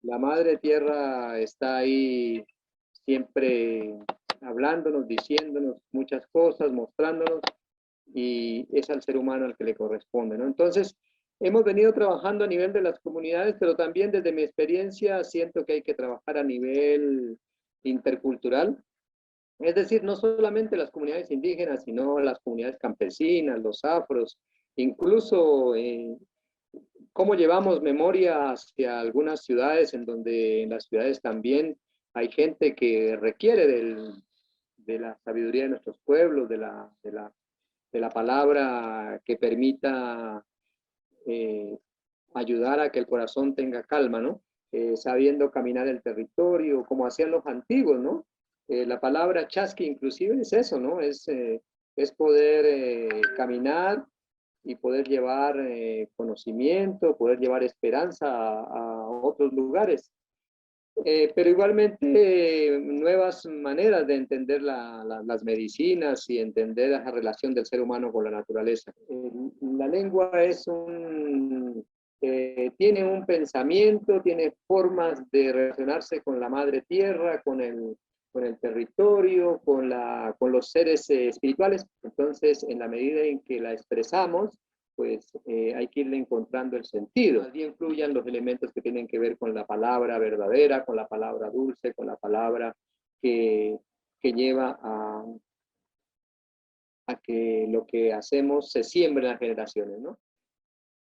La madre tierra está ahí siempre hablándonos, diciéndonos muchas cosas, mostrándonos, y es al ser humano al que le corresponde, ¿no? Entonces, hemos venido trabajando a nivel de las comunidades, pero también desde mi experiencia siento que hay que trabajar a nivel intercultural, es decir, no solamente las comunidades indígenas, sino las comunidades campesinas, los afros, incluso cómo llevamos memoria hacia algunas ciudades en donde en las ciudades también hay gente que requiere de la sabiduría de nuestros pueblos, de la palabra que permita eh, ayudar a que el corazón tenga calma, ¿no? Sabiendo caminar el territorio, como hacían los antiguos, ¿no? La palabra chasqui inclusive es eso, ¿no? Es poder caminar y poder llevar conocimiento, poder llevar esperanza a otros lugares. Pero igualmente nuevas maneras de entender las medicinas y entender la relación del ser humano con la naturaleza. La lengua tiene un pensamiento, tiene formas de relacionarse con la madre tierra, con el territorio, con los seres espirituales. Entonces, en la medida en que la expresamos, pues hay que irle encontrando el sentido. Allí influyan los elementos que tienen que ver con la palabra verdadera, con la palabra dulce, con la palabra que, que lleva a que lo que hacemos se siembre en las generaciones, ¿no?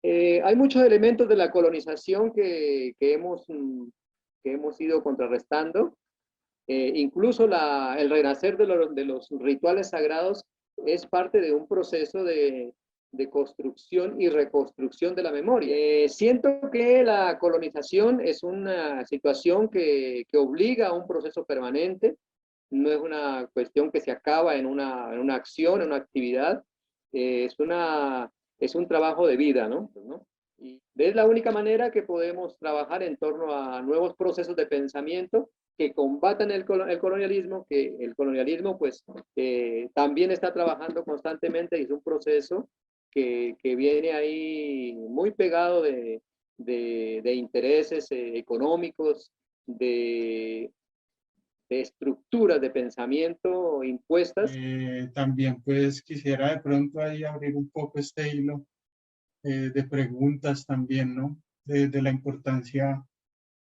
Hay muchos elementos de la colonización que hemos ido contrarrestando. Incluso el renacer de los rituales sagrados es parte de un proceso de construcción y reconstrucción de la memoria. Siento que la colonización es una situación que obliga a un proceso permanente, no es una cuestión que se acaba en una acción, en una actividad, eh, es, una, es un trabajo de vida, ¿no? Y es la única manera que podemos trabajar en torno a nuevos procesos de pensamiento que combatan el colonialismo, que el colonialismo pues también está trabajando constantemente y es un proceso que viene ahí muy pegado de intereses económicos, de estructuras de pensamiento impuestas. También pues quisiera de pronto ahí abrir un poco este hilo de preguntas también, ¿no? De la importancia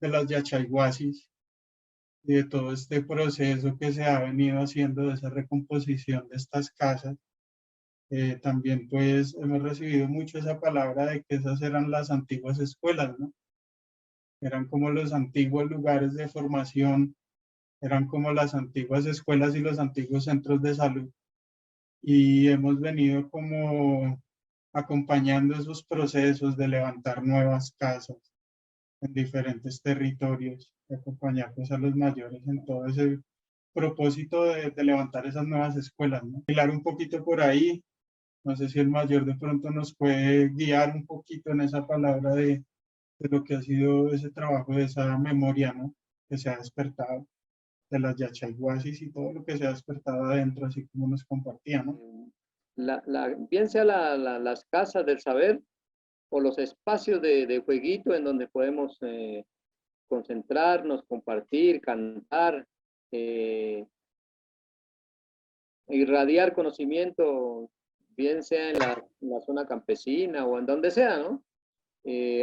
de las yachaiguasis y de todo este proceso que se ha venido haciendo de esa recomposición de estas casas. También pues hemos recibido mucho esa palabra de que esas eran las antiguas escuelas, ¿no? Eran como los antiguos lugares de formación, eran como las antiguas escuelas y los antiguos centros de salud. Y hemos venido como acompañando esos procesos de levantar nuevas casas en diferentes territorios, de acompañar pues, a los mayores en todo ese propósito de levantar esas nuevas escuelas, ¿no? Hilar un poquito por ahí, no sé si el mayor de pronto nos puede guiar un poquito en esa palabra de lo que ha sido ese trabajo, de esa memoria, ¿no? Que se ha despertado, de las yachaiguasis y todo lo que se ha despertado adentro, así como nos compartía, ¿no? Bien sea las casas del saber o los espacios de jueguito en donde podemos concentrarnos, compartir, cantar, eh, irradiar conocimiento, bien sea en la zona campesina o en donde sea, ¿no?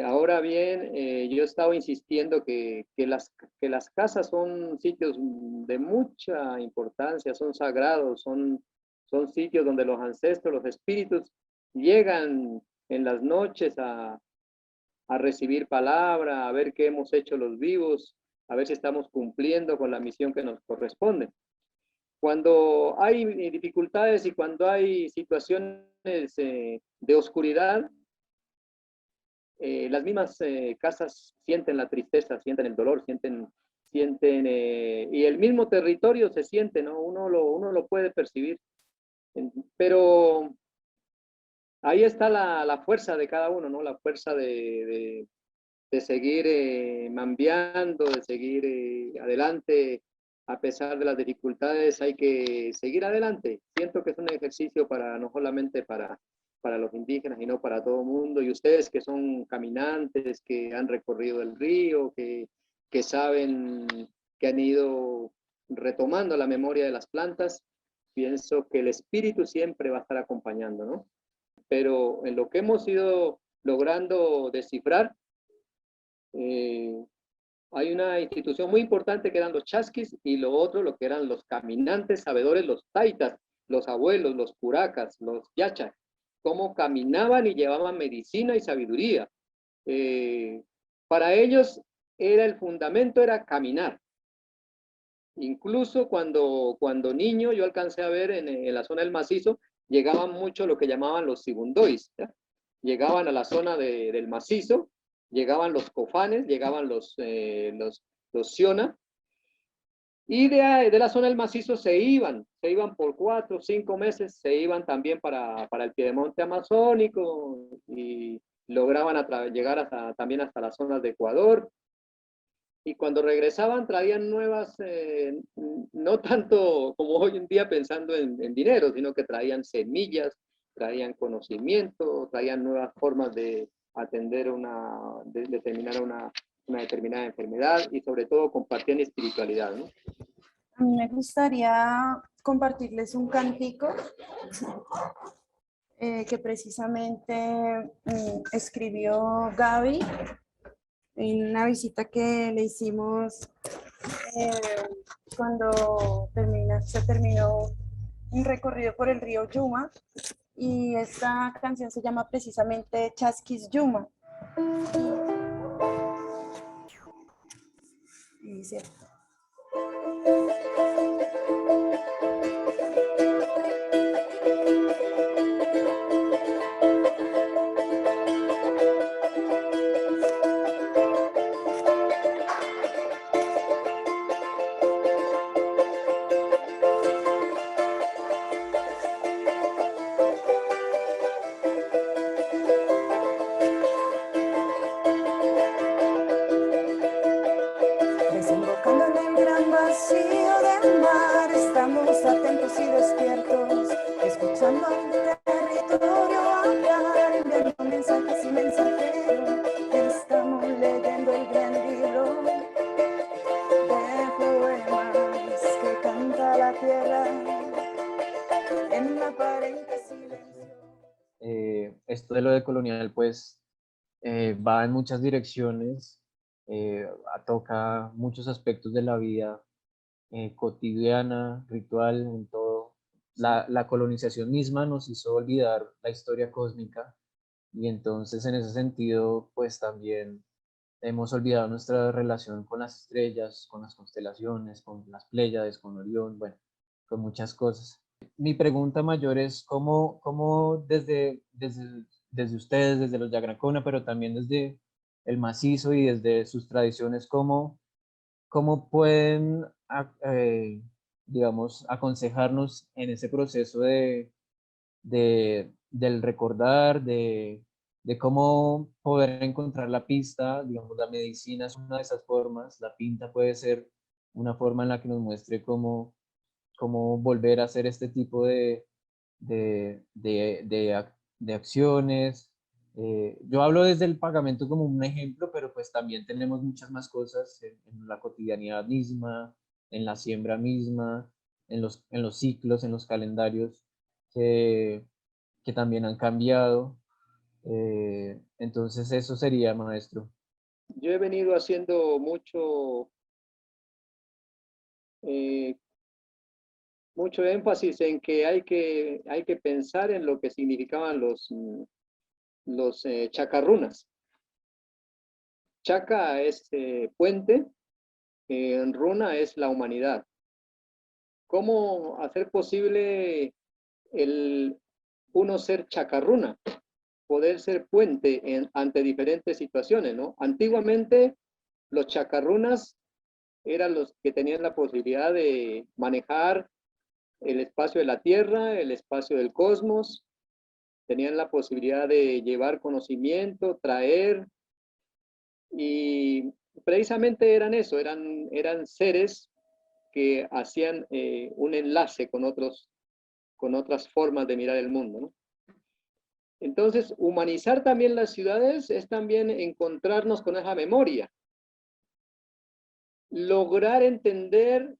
Ahora bien, yo he estado insistiendo que las casas son sitios de mucha importancia, son sagrados, son sitios donde los ancestros, los espíritus llegan en las noches a recibir palabra, a ver qué hemos hecho los vivos, a ver si estamos cumpliendo con la misión que nos corresponde. Cuando hay dificultades y cuando hay situaciones de oscuridad, las mismas casas sienten la tristeza, sienten el dolor, y el mismo territorio se siente, ¿no? Uno lo puede percibir, pero ahí está la fuerza de cada uno, ¿no? La fuerza de seguir mambeando, de seguir adelante, a pesar de las dificultades, hay que seguir adelante. Siento que es un ejercicio para no solamente para los indígenas, sino para todo el mundo. Y ustedes que son caminantes, que han recorrido el río, que saben, que han ido retomando la memoria de las plantas, pienso que el espíritu siempre va a estar acompañando, ¿no? Pero en lo que hemos ido logrando descifrar, hay una institución muy importante que eran los chasquis y lo otro, lo que eran los caminantes sabedores, los taitas, los abuelos, los curacas, los yachas, cómo caminaban y llevaban medicina y sabiduría. Para ellos era el fundamento, era caminar. Incluso cuando niño yo alcancé a ver en la zona del macizo, llegaban mucho lo que llamaban los sibundois, ¿ya? Llegaban a la zona del macizo, llegaban los cofanes, llegaban los siona, y de la zona del macizo se iban por 4 o 5 meses, se iban también para el piedemonte amazónico y lograban llegar también hasta las zonas de Ecuador. Y cuando regresaban traían nuevas, no tanto como hoy en día pensando en dinero, sino que traían semillas, traían conocimiento, traían nuevas formas de atender de determinar una determinada enfermedad y sobre todo compartían espiritualidad, ¿no? A mí me gustaría compartirles un cantico que precisamente escribió Gaby en una visita que le hicimos cuando se terminó un recorrido por el río Yuma, y esta canción se llama precisamente Chasquis Yuma. Y dice: desembocando en el gran vacío del mar, estamos atentos y despiertos, escuchando al territorio hablar, enviando mensajes y mensajeros. Estamos leyendo el gran libro de poemas que canta la tierra en aparente silencio. Esto de lo de colonial, pues, va en muchas direcciones, toca muchos aspectos de la vida cotidiana, ritual, en todo. La colonización misma nos hizo olvidar la historia cósmica y entonces en ese sentido, pues también hemos olvidado nuestra relación con las estrellas, con las constelaciones, con las Pléyades, con Orión, bueno, con muchas cosas. Mi pregunta mayor es cómo desde ustedes, desde los Yagracona, pero también desde el macizo y desde sus tradiciones, cómo pueden, digamos, aconsejarnos en ese proceso del recordar, de cómo poder encontrar la pista. Digamos, la medicina es una de esas formas, la pinta puede ser una forma en la que nos muestre cómo volver a hacer este tipo de acciones. Yo hablo desde el pagamento como un ejemplo, pero pues también tenemos muchas más cosas en la cotidianidad misma, en la siembra misma, en los ciclos, en los calendarios que también han cambiado. Entonces eso sería, maestro. Yo he venido haciendo mucho énfasis en que hay que pensar en lo que significaban los chacarrunas. Chaca es puente, runa es la humanidad. ¿Cómo hacer posible uno ser chacarruna? Poder ser puente ante diferentes situaciones, ¿no? Antiguamente los chacarrunas eran los que tenían la posibilidad de manejar el espacio de la Tierra, el espacio del cosmos, tenían la posibilidad de llevar conocimiento, traer, y precisamente eran eso, eran seres que hacían un enlace con otras formas de mirar el mundo, ¿no? Entonces, humanizar también las ciudades es también encontrarnos con esa memoria. lograr entender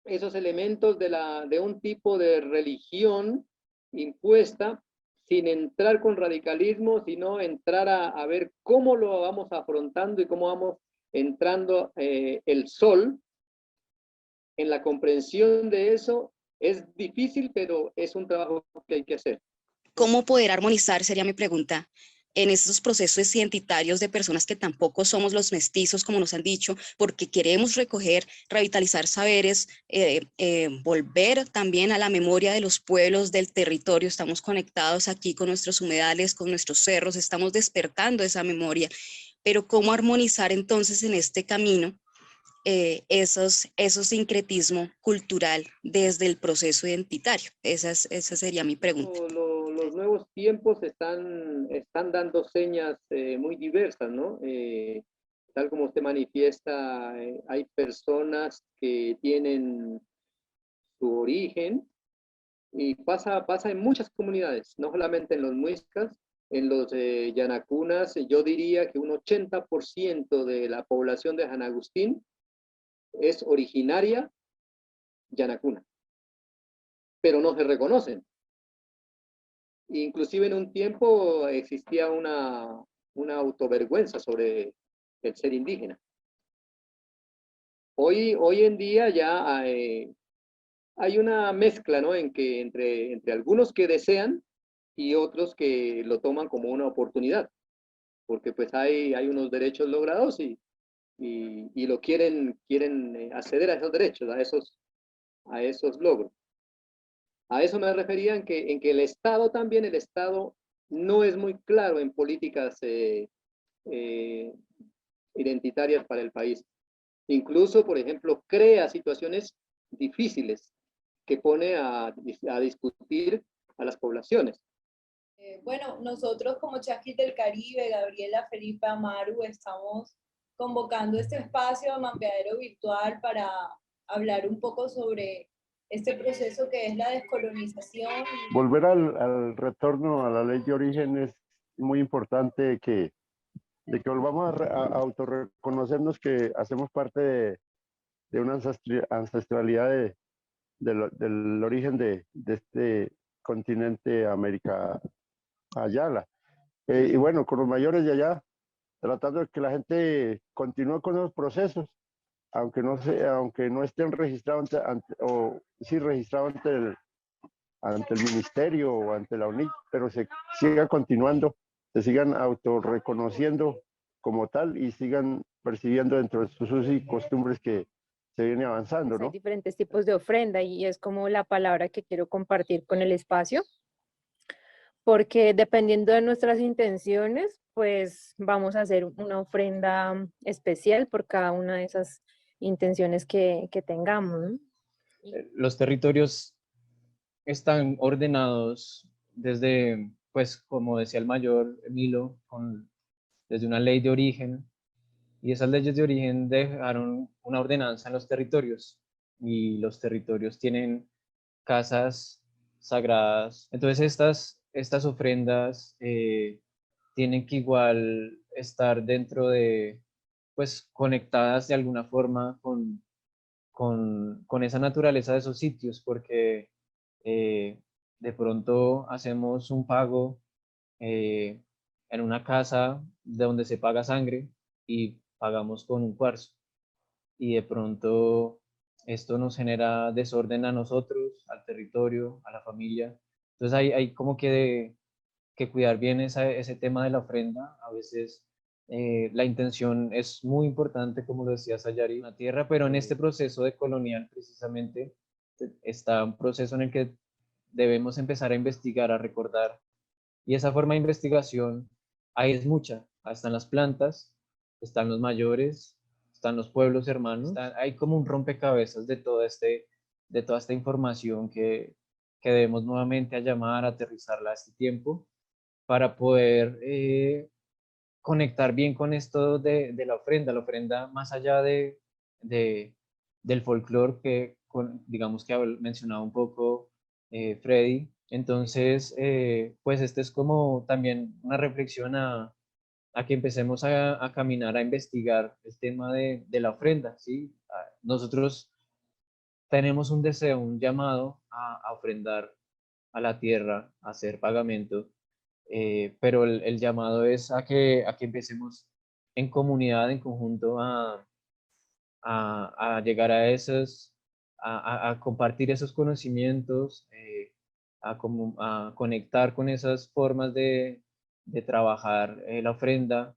esos elementos de un tipo de religión impuesta, sin entrar con radicalismo, sino entrar a ver cómo lo vamos afrontando y cómo vamos entrando el sol en la comprensión de eso. Es difícil, pero es un trabajo que hay que hacer. ¿Cómo poder armonizar, sería mi pregunta, en estos procesos identitarios de personas que tampoco somos los mestizos, como nos han dicho, porque queremos recoger, revitalizar saberes, volver también a la memoria de los pueblos del territorio? Estamos conectados aquí con nuestros humedales, con nuestros cerros, estamos despertando esa memoria, pero ¿cómo armonizar entonces en este camino esos sincretismo cultural desde el proceso identitario? Esa sería mi pregunta. Los nuevos tiempos están dando señas muy diversas, ¿no? Tal como usted manifiesta, hay personas que tienen su origen, y pasa en muchas comunidades, no solamente en los muiscas, en los yanacunas. Yo diría que un 80% de la población de San Agustín es originaria yanacuna, pero no se reconocen. Inclusive en un tiempo existía una autovergüenza sobre el ser indígena. Hoy en día ya hay una mezcla, ¿no? Entre algunos que desean y otros que lo toman como una oportunidad, porque pues hay unos derechos logrados y lo quieren acceder a esos derechos, a esos logros. A eso me refería en que el Estado no es muy claro en políticas identitarias para el país. Incluso, por ejemplo, crea situaciones difíciles que pone a discutir a las poblaciones. Bueno, nosotros como Chasquis del Caribe, Gabriela, Felipe, Amaru, estamos convocando este espacio de Mambeadero Virtual para hablar un poco sobre este proceso que es la descolonización. Volver al retorno a la ley de origen es muy importante, de que volvamos a autorreconocernos que hacemos parte de una ancestralidad del origen de este continente América Ayala. Y bueno, con los mayores de allá, tratando de que la gente continúe con los procesos, aunque no estén registrados registrados ante el ministerio o ante la UNIC, pero se siga continuando, se sigan autorreconociendo como tal y sigan percibiendo dentro de sus usos y costumbres que se viene avanzando, ¿no? Hay diferentes tipos de ofrenda y es como la palabra que quiero compartir con el espacio, porque dependiendo de nuestras intenciones, pues vamos a hacer una ofrenda especial por cada una de esas intenciones que tengamos, ¿no? Los territorios están ordenados desde, pues como decía el mayor Emilio, desde una ley de origen, y esas leyes de origen dejaron una ordenanza en los territorios, y los territorios tienen casas sagradas. Entonces estas ofrendas tienen que igual estar dentro de, pues conectadas de alguna forma con esa naturaleza de esos sitios, porque de pronto hacemos un pago en una casa de donde se paga sangre y pagamos con un cuarzo, y de pronto esto nos genera desorden a nosotros, al territorio, a la familia. Entonces hay como que cuidar bien ese tema de la ofrenda. A veces la intención es muy importante, como lo decía Sayari, la tierra, pero en este proceso de colonial precisamente está un proceso en el que debemos empezar a investigar, a recordar, y esa forma de investigación ahí es mucha. Están las plantas, están los mayores, están los pueblos hermanos, hay como un rompecabezas de toda esta información que debemos nuevamente a llamar, a aterrizarla a este tiempo, para poder conectar bien con esto de la ofrenda más allá del folclore que digamos que mencionaba un poco Freddy. Entonces, pues este es como también una reflexión a que empecemos a caminar, a investigar el tema de la ofrenda, ¿sí? Nosotros tenemos un deseo, un llamado a ofrendar a la tierra, a hacer pagamento, pero el llamado es a que empecemos en comunidad, en conjunto, a llegar a esos, a compartir esos conocimientos, a conectar con esas formas de trabajar la ofrenda,